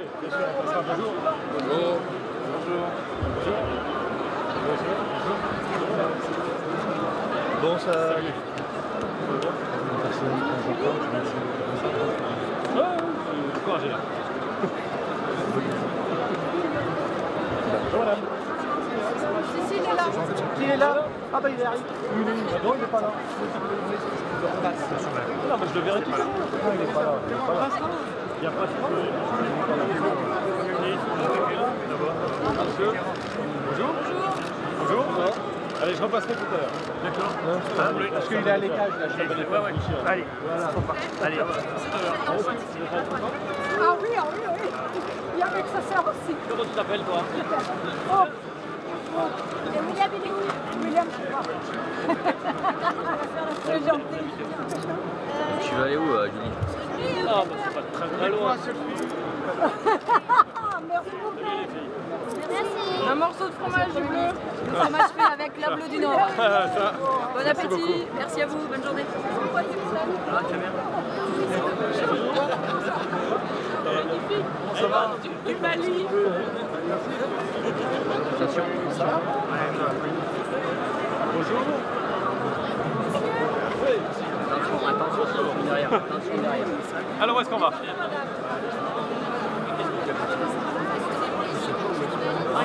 oui, bien sûr, on passera. Bonjour. Bonjour. Bonjour. Bonjour. Bon, ça... Salut. Courage là. Bonjour madame. Si, il est là. Qui est là? Ah bah il arrive. Non, il n'est pas là. Non, mais je le verrai tout à l'heure. Non, il n'est pas là. Il n'y a pas de Bonjour. Bonjour. Bonjour. Allez, je repasserai tout à l'heure. D'accord. Parce qu'il est à l'étage là. Allez, voilà. Allez. Ah oui, ah oui, oui. Il y avait que sa sœur aussi. Comment tu t'appelles toi? Oh. Et William, il est où? William, je sais pas. C'est gentil. Tu vas aller où, Julie? Ah, bah c'est pas très loin. Merci beaucoup. Merci. Un morceau de fromage bleu. Le fromage fait avec la bleue du Nord. Ça. Bon appétit. Merci à vous. Bonne journée. Ah, très bien. Ça va? Du Mali. Attention. Bonjour. Attention derrière. Attention derrière. Alors, où est-ce qu'on va?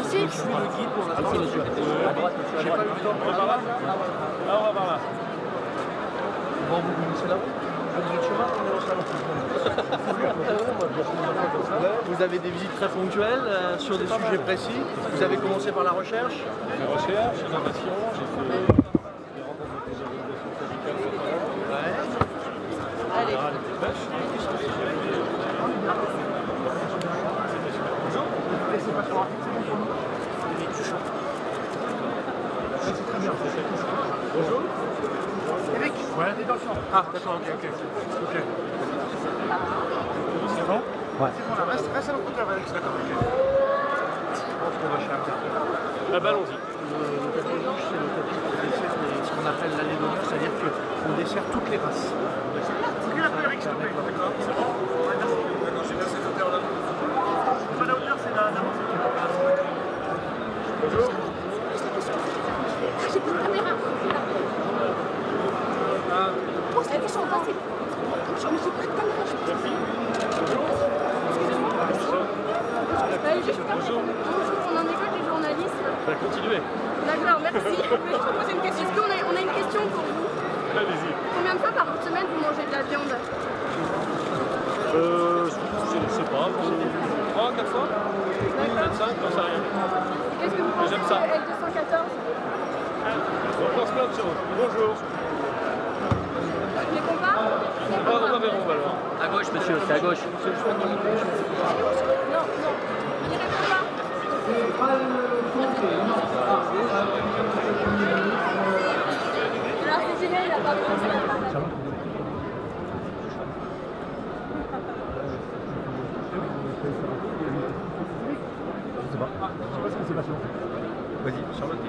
Ici. Je suis le guide pour la France. Monsieur. À droite, monsieur. J'ai pas eu le temps. On va par là? Là, on va par là. Bon, vous connaissez la route? Vous avez des visites très ponctuelles sur des sujets précis. Vous avez commencé par la recherche. La recherche, l'innovation, j'ai fait des rencontres avec des organisations syndicales. Allez. Des pêches. C'est très bien. Bonjour. Eric. Ouais. Ah, d'accord, ok. C'est bon? Ouais. C'est bon, reste à l'autre côté, Alex, d'accord, ok. Je pense qu'on va chercher. Ah bah allons-y. Le tapis rouge, c'est le tapis qui dessert ce qu'on appelle l'année d'honneur, c'est-à-dire qu'on dessert toutes les races. Pris un peu, Eric, s'il te plaît. D'accord. C'est bon? Ouais, merci. D'accord, j'ai bien cette hauteur-là. Pas la hauteur, c'est la Bonjour. J'ai plus de caméra. Oh, c'est des choses faciles. Je me suis pris de caméra. Merci. Bonjour. Bonjour, on en est quoi les journalistes? Bah, continuez. D'accord, merci. Je peux poser une question? Est-ce qu'on a une question pour vous? Allez-y. Combien de fois par semaine vous mangez de la viande? Je sais pas. 3, 4 fois? 25, j'en sais rien. Qu'est-ce que vous pensez J'aime ça. de L214? On pense plein de choses. Bonjour. Les combats? On va vers où alors? À gauche, monsieur, c'est à gauche. Non. Les combats? Alors c'est génial, il a pas pensé. Je sais pas ce qui s'est passé. Vas-y, Charlotte.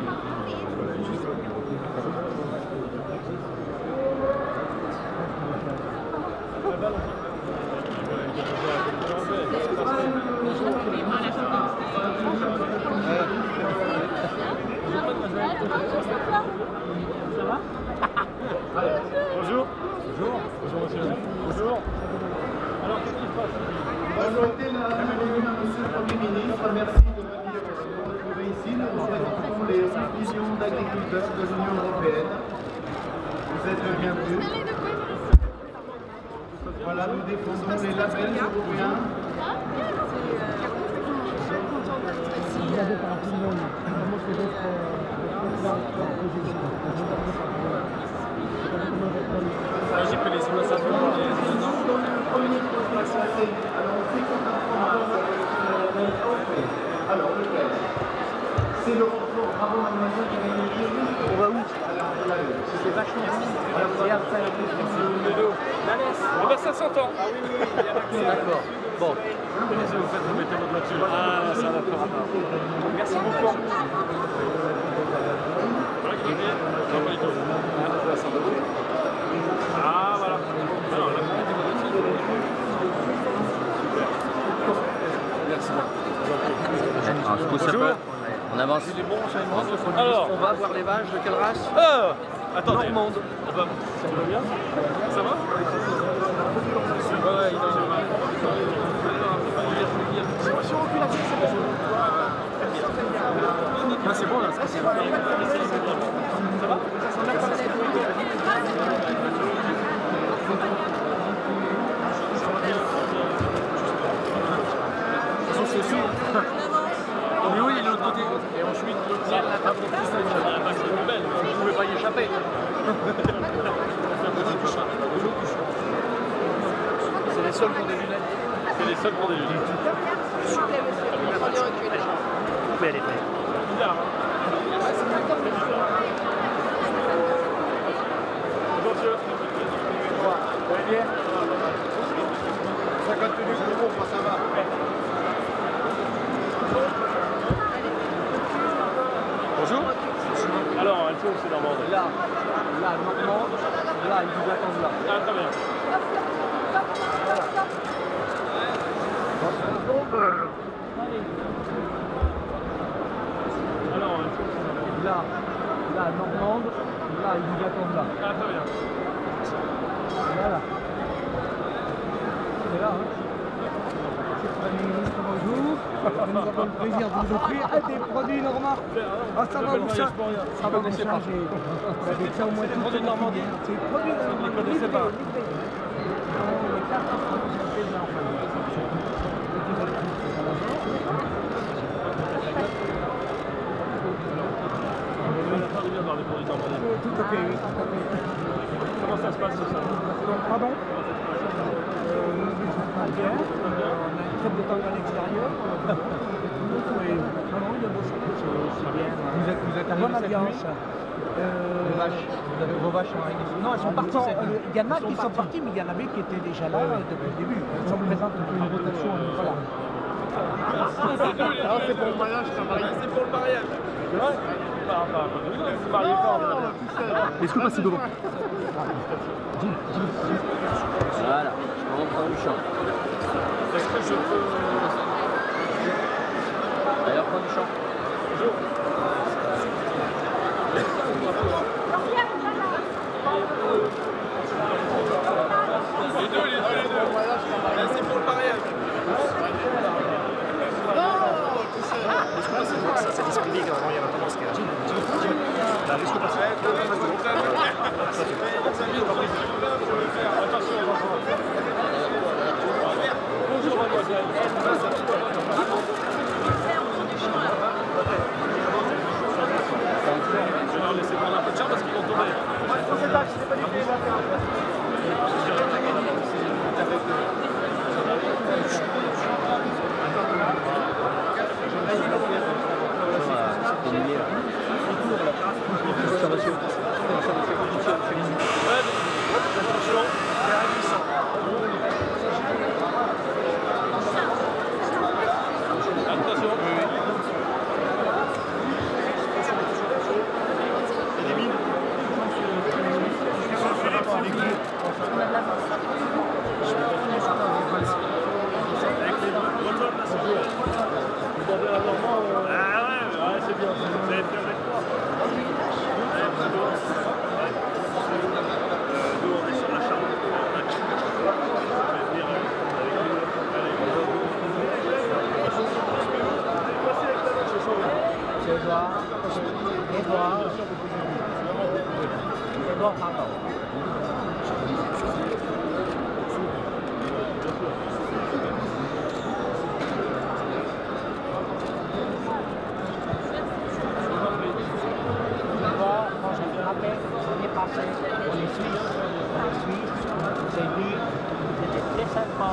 Bonjour. Bonjour. Bonjour monsieur. Bonjour. Alors qu'est-ce qui se passe? Bonjour, monsieur le Premier ministre, merci de venir nous retrouver ici. Nous représentons les 8 millions d'agriculteurs de l'Union européenne. Vous êtes le bienvenu. Voilà, nous défendons les labels européens. J'ai fait les imitations. Alors, lequel? C'est le retour. Bravo, mademoiselle, qui a gagné le prix. On va où? C'est vachement bien. Eh ben ça s'entend. D'accord. Bon. Qu'est-ce que vous faites? Vous mettez votre là-dessus. Ah, ça va faire rapport. Merci beaucoup. Voilà qui est bien. Non, pas du tout. Ah, voilà. Alors, là, vous mettez votre là-dessus. Super. avance. J'ai des bons renseignements. Alors. On va voir les vaches de quelle race? Attendez. Normande. On va... Ça va bien? Ça va? Ouais, il Si on recule là-dessus, c'est bon. Ah, c'est bon là, ça c'est bien. Ça va? C'est sûr. Mais oui, il est de l'autre côté. Et ensuite, le ciel, la table, C'est belle. vous ne pouvez pas y échapper. C'est les seuls qui ont des lunettes. C'est les seuls pour des lunettes. Vous pouvez aller faire. Bizarre, hein? Bonjour, monsieur. Ouais, bien. 50 minutes de gros, ça va. Bonjour. Alors, elle faut c'est normande. Là, normande, là, ils vous attendent là. Ah, très bien. Alors, elle faut c'est normande. Là, normande, là, ils vous attendent là. Ah, très bien. Voilà. C'est là, hein. Premier ministre, bonjour. Nous avons le plaisir de vous offrir des produits normands. Ah, ça va vous changer. Ça va vous changer. Vous avez ça au moins tout produits de Normandie. C'est des produits de Normandie. Je ne connaissais pas. Les cartes représentées de l'enfant. On a pas de bien voir des produits de Normandie. Tout à fait, oui. Comment ça se passe, ça? Pardon? On a une crêpe de temps à l'extérieur. Non, il y a beau ça. C'est bien. Vous êtes bonne ambiance. Les vaches. Vous avez vos vaches en règle. Non, elles sont parties. Il y en a qui sont parties, mais il y en avait qui étaient déjà là depuis le début. Elles sont présentes depuis une rotation. Voilà. C'est pour le mariage, c'est marié. C'est pour le mariage. C'est vrai? Vous mariez pas en général. Est-ce que passer devant? Voilà, on prend du champ. Est-ce que je peux... D'ailleurs, prends du champ. Bonjour. Les deux. Là, c'est pour le mariage. Ça, c'est l'esprit ligue. Avant, il y avait tendance qu'à... Attention, bonjour mademoiselle. Je vais leur laisser prendre un peu de champ parce qu'ils vont tomber. C'est bien, vous avez fait avec moi. Nous, on est sur la Charente. Edouard, pardon. On est passé, on est suisse, vous avez vu, vous étiez très sympa,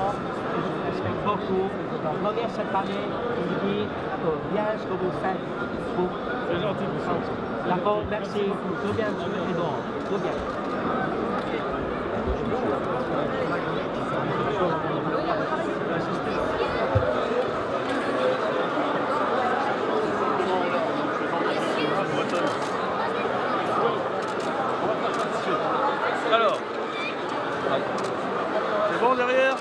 je vous respecte beaucoup. Donc, revenir cette année, je vous dis bien ce que vous faites. C'est gentil, monsieur. D'accord, merci. Tout bien, Edouard. Tout bien. Alors, c'est bon derrière?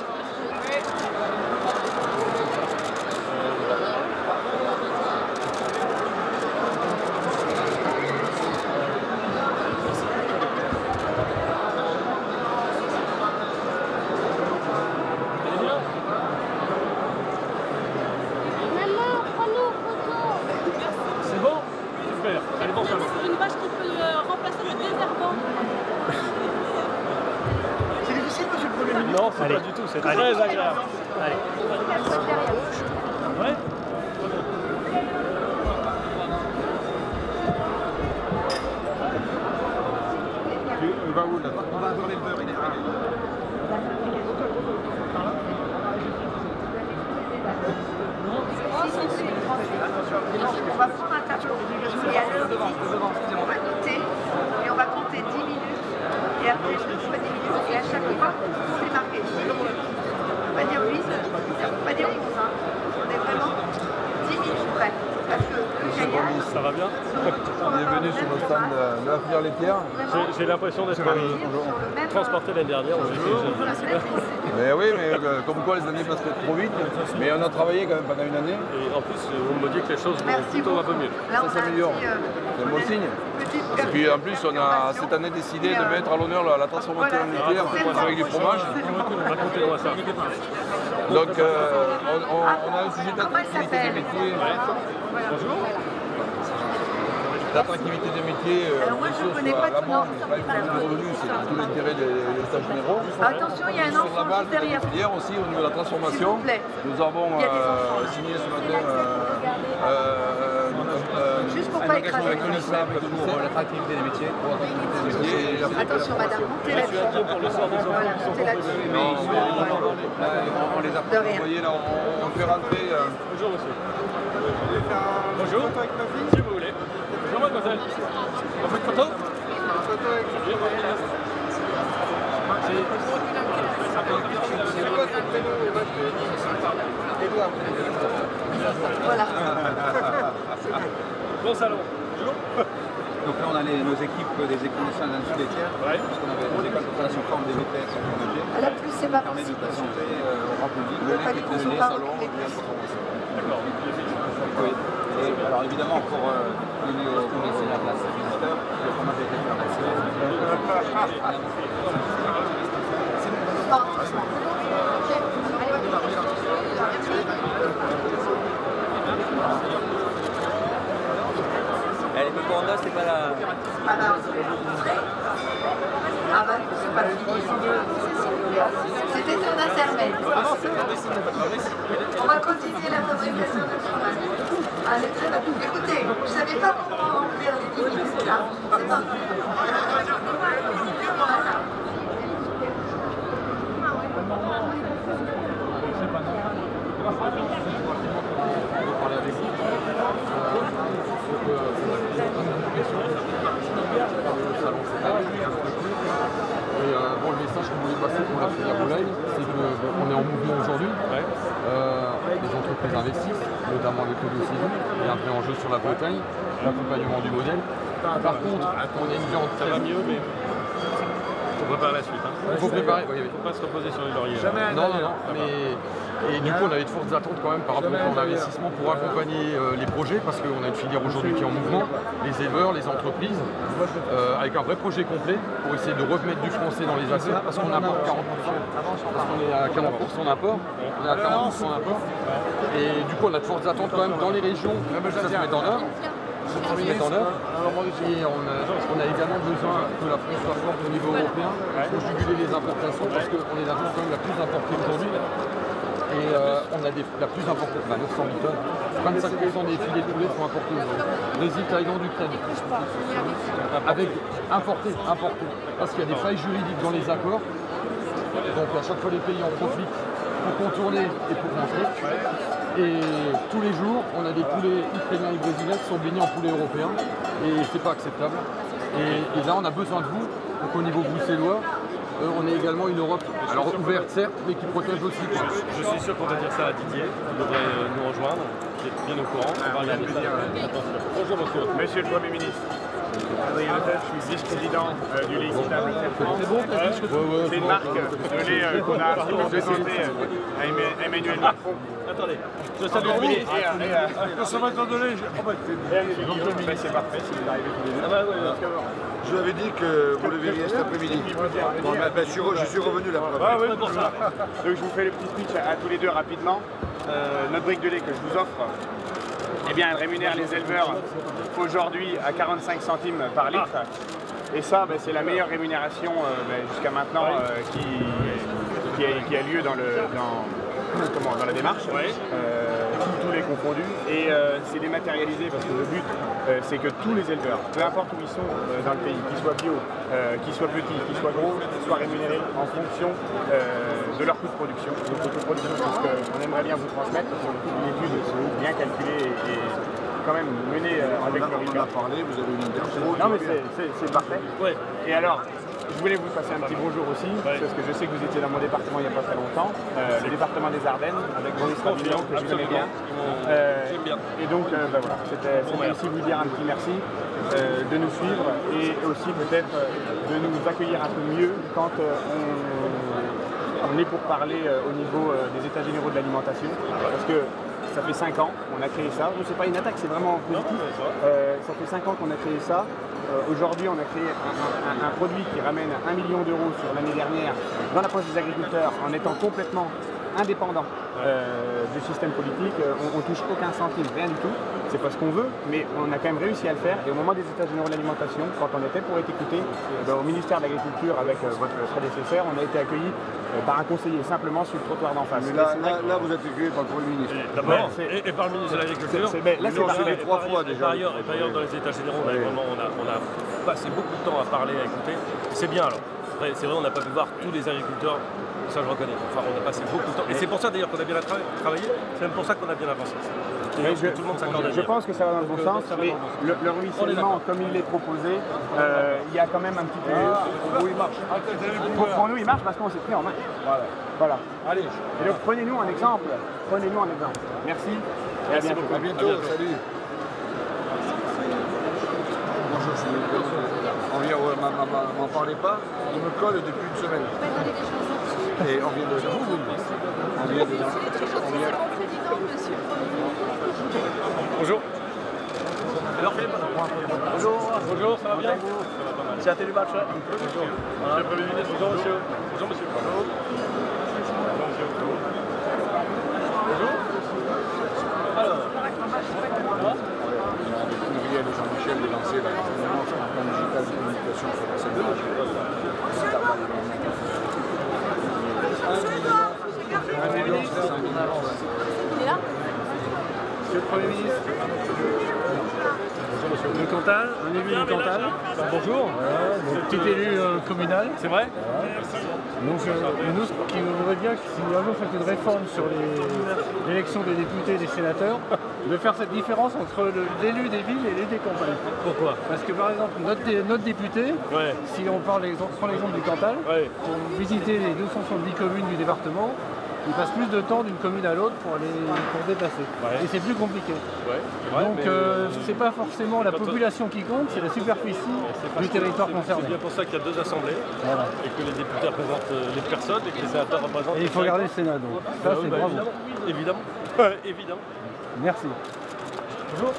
Pas du tout, c'est très agréable. Allez. Ouais. On va où là? On va voir les beurres, il est arrivé. On va prendre un tableau et à l'heure on va noter et on va compter 10 minutes et après je fais 10 minutes et à chaque fois c'est marqué. On va dire 8, on va dire 11, hein. On est vraiment 10 minutes près parce que le kayak... Ça va bien? Bienvenue sur le stand de la filière laitière. J'ai l'impression d'être transporté l'année dernière. Mais oui, mais comme quoi les années passent trop vite. Mais on a travaillé quand même pendant une année. Et en plus, on me dit que les choses vont plutôt un peu mieux. Ça s'améliore. C'est un bon signe. Et puis en plus, on a cette année décidé de mettre à l'honneur la transformation laitière avec du fromage. Racontez-moi ça. Donc on a un sujet d'attractivité des métiers. Bonjour. L'attractivité des métiers, bien sûr, sur l'amont, mais pas le revenu, c'est tout l'intérêt des stages généraux. Attention, il y a un enfant juste derrière. Hier aussi, au niveau de la transformation, nous avons signé ce matin juste pour pas écraser avec l'UNICEF pour l'attractivité des métiers. Attention madame, montez là-dessus. Pour le sort des enfants Voilà, qui sont montez là-dessus. On les a De rien. Vous voyez là, on fait rentrer. Bonjour monsieur. Bonjour. Si vous voulez. Bonjour mademoiselle. On fait une photo? Voilà. Bon salon. Bonjour. Donc là, on a nos équipes des écoles de soins laitières, parce qu'on avait des écoles de préparation forme des VTS en engagé. À la plus, c'est pas Permet de possible. présenter au grand public le lait qui est donné, salon, et bien transformation. D'accord. Oui. Et alors évidemment, pour donner aux commissaires de la visiteurs, le fromage a été Elle est Mikoanda, c'est pas la... Ah bah, c'est pas fini. C'était sur un cervelle. On va continuer la fabrication de fromage. Allez, très bien. Écoutez, je ne savais pas comment remplir les 10 minutes là. C'est pas vrai. Bon, le message qu'on voulait passer pour la filière volaille, c'est qu'on est en mouvement aujourd'hui. Les entreprises investissent, notamment avec le dossier et un vrai enjeu sur la Bretagne, l'accompagnement du modèle. Par contre, on a une viande. Ça va mieux, mais il faut préparer la suite. Il faut préparer. Il ne faut pas se reposer sur les lauriers. Non. Et du coup, on avait de fortes attentes quand même par rapport au plan d'investissement pour accompagner les projets, parce qu'on a une filière aujourd'hui qui est en mouvement, les éleveurs, les entreprises, avec un vrai projet complet pour essayer de remettre du français dans les assiettes, parce qu'on importe 40%, parce qu'on est à 40% d'import, on est à 40% d'import. Et du coup, on a de fortes attentes quand même dans les régions pour que ça se mette en œuvre. Et on a également besoin que la France soit forte au niveau européen pour juguler les importations, parce qu'on est la zone quand même la plus importée aujourd'hui. Et on a la plus importante, 900 000 tonnes. 25% des filets de poulet sont importés aujourd'hui. Brésil, Thaïlande, Ukraine. Avec importé. Parce qu'il y a des failles juridiques dans les accords. Donc à chaque fois les pays en profitent pour contourner et pour rentrer. Et tous les jours, on a des poulets ukrainiens et brésiliens qui sont baignés en poulet européen. Et c'est pas acceptable. Et là, on a besoin de vous. Donc au niveau bruxellois, on est également une Europe, alors ouverte certes, mais qui protège aussi. Je suis sûr qu'on va dire ça à Didier, il devrait nous rejoindre, qui est bien au courant. On va regarder ça. Attention. Bonjour monsieur. Monsieur le Premier ministre. Adrien Lefebvre, je suis vice-président du lait équitable Lefebvre. C'est une marque de lait qu'on a présenté à Emmanuel Macron. Attendez, je salue le ministre. Consommateur de lait, c'est parfait si vous arrivez tous les deux. Je vous avais dit que vous le verriez cet après-midi. Bon, je suis revenu là. Ah oui, pour ça. Donc je vous fais le petit speech à tous les deux rapidement. Notre brique de lait que je vous offre, eh bien, elle rémunère les éleveurs aujourd'hui à 45 centimes par litre. Et ça, c'est la meilleure rémunération jusqu'à maintenant qui a lieu dans la démarche, tous les confondus, et c'est dématérialisé parce que le but c'est que tous les éleveurs, peu importe où ils sont dans le pays, qu'ils soient bio, qu'ils soient petits, qu'ils soient gros, soient rémunérés en fonction de leur coût de production. Donc le coût de production, c'est ce qu'on aimerait bien vous transmettre, parce qu'on a une étude bien calculée et quand même menée avec le rigueur. On a parlé, vous avez une interview. Non mais c'est parfait. Ouais. Et alors, je voulais vous passer un petit bonjour aussi, parce que je sais que vous étiez dans mon département il n'y a pas très longtemps, le département des Ardennes, avec Boris Ravillon, que je connais bien. Et donc, voilà, c'était aussi vous dire un petit merci de nous suivre et aussi peut-être de nous accueillir un peu mieux quand on est pour parler au niveau des états généraux de l'alimentation. Parce que ça fait 5 ans qu'on a créé ça. Ce n'est pas une attaque, c'est vraiment positif. Ça fait 5 ans qu'on a créé ça. Aujourd'hui, on a créé un produit qui ramène 1 million d'euros sur l'année dernière dans la poche des agriculteurs en étant complètement indépendant du système politique. On touche aucun centime, rien du tout. C'est pas ce qu'on veut, mais on a quand même réussi à le faire. Et au moment des états généraux de l'alimentation, quand on était pour être écouté au ministère de l'Agriculture avec votre prédécesseur, on a été accueilli par un conseiller simplement sur le trottoir d'en face. Mais là, vous êtes accueilli par le Premier ministre. D'abord, et par le ministre de l'Agriculture. Là, c'est passé 3 fois déjà. Et par ailleurs, dans les états généraux, on a passé beaucoup de temps à parler, à écouter. C'est bien alors. Après, c'est vrai, on n'a pas pu voir tous les agriculteurs. Ça, je reconnais. Enfin, on a passé beaucoup de temps. Et c'est pour ça d'ailleurs qu'on a bien travaillé. C'est même pour ça qu'on a bien avancé. Tout le monde s'accorde à dire. Je pense que ça va dans le bon sens, mais le ruissellement, comme il est proposé, il y a quand même un petit peu... Pour il marche. Pour nous, il marche parce qu'on s'est pris en main. Voilà. Allez. Et donc, prenez-nous un exemple. Prenez-nous un exemple. Merci. Et à bientôt. À bientôt. Salut. Bonjour, je m'en parlait pas. Il me colle depuis une semaine. Et on vient de vous. Bonjour. Bonjour, ça va bien? C'est à Télématch. Bonjour. Voilà, le Premier ministre. Bonjour monsieur. Bonjour monsieur. Bonjour. Bonjour. Alors. De Jean-Michel de lancer la plan digital de communication sur la scène de Il est là? Monsieur le Premier ministre. Bonjour monsieur. Le Cantal, un élu du Cantal. Bonjour. Petit élu communal. C'est vrai? Donc nous, ce qui voudrait bien, si un jour on fait une réforme sur l'élection des députés et des sénateurs, de faire cette différence entre l'élu des villes et l'élu des campagnes. Pourquoi? Parce que par exemple, notre député, si on prend l'exemple du Cantal, pour visiter les 270 communes du département, il passe plus de temps d'une commune à l'autre pour déplacer. Et c'est plus compliqué. Donc c'est pas forcément la population qui compte, c'est la superficie du territoire concerné. C'est bien pour ça qu'il y a 2 assemblées et que les députés représentent les personnes et que les sénateurs représentent Et il faut garder le Sénat donc. Ça c'est bravo. Évidemment. Évidemment. Merci. Bonjour.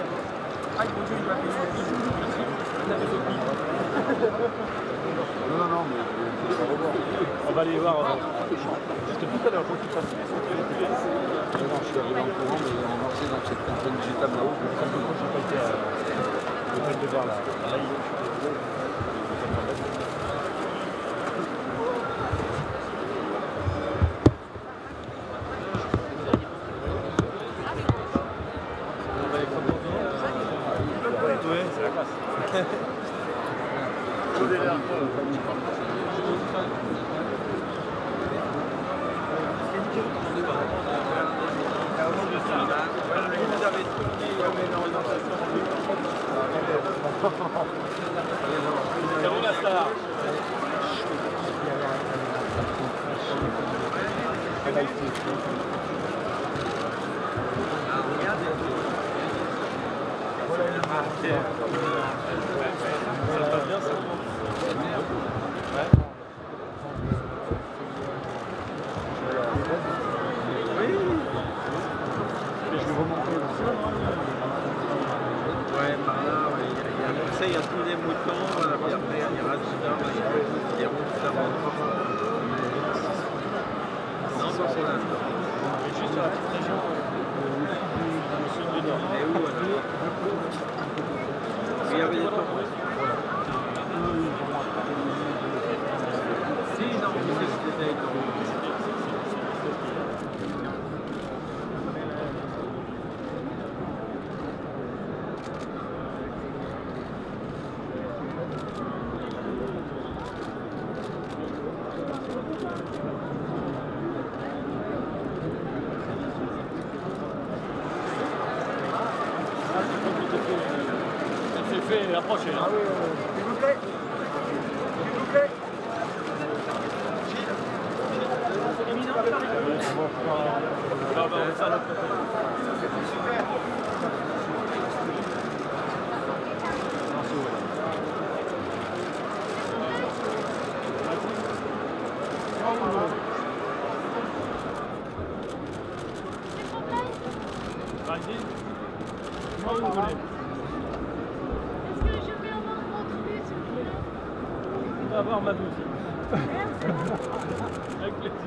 Non, mais on va aller voir. Parce que tout à l'heure, quand tu passes. Non, je suis arrivé en courant, mais on a lancé dans cette campagne digitale là-haut. Comme je n'ai pas été à l'hôtel de Verre là. C'est la classe. C'est où la star? Ça se passe bien ça? Oui. Et je vais remonter aussi. Ouais, par là, il y a tous les moutons, puis après il y a Rajida, il y a tout ça. Non, pas pour l'instant. Juste à la petite région du sud du nord. Et où alors? Il y avait des taureaux. Si, non, c'est des taureaux. rapprocher. Hein. S'il vous plaît. S'il vous plaît. Vas-y. Moi, vous voulez. Est-ce que je peux avoir votre but, s'il vous plaît? On va avoir ma douce. Avec plaisir.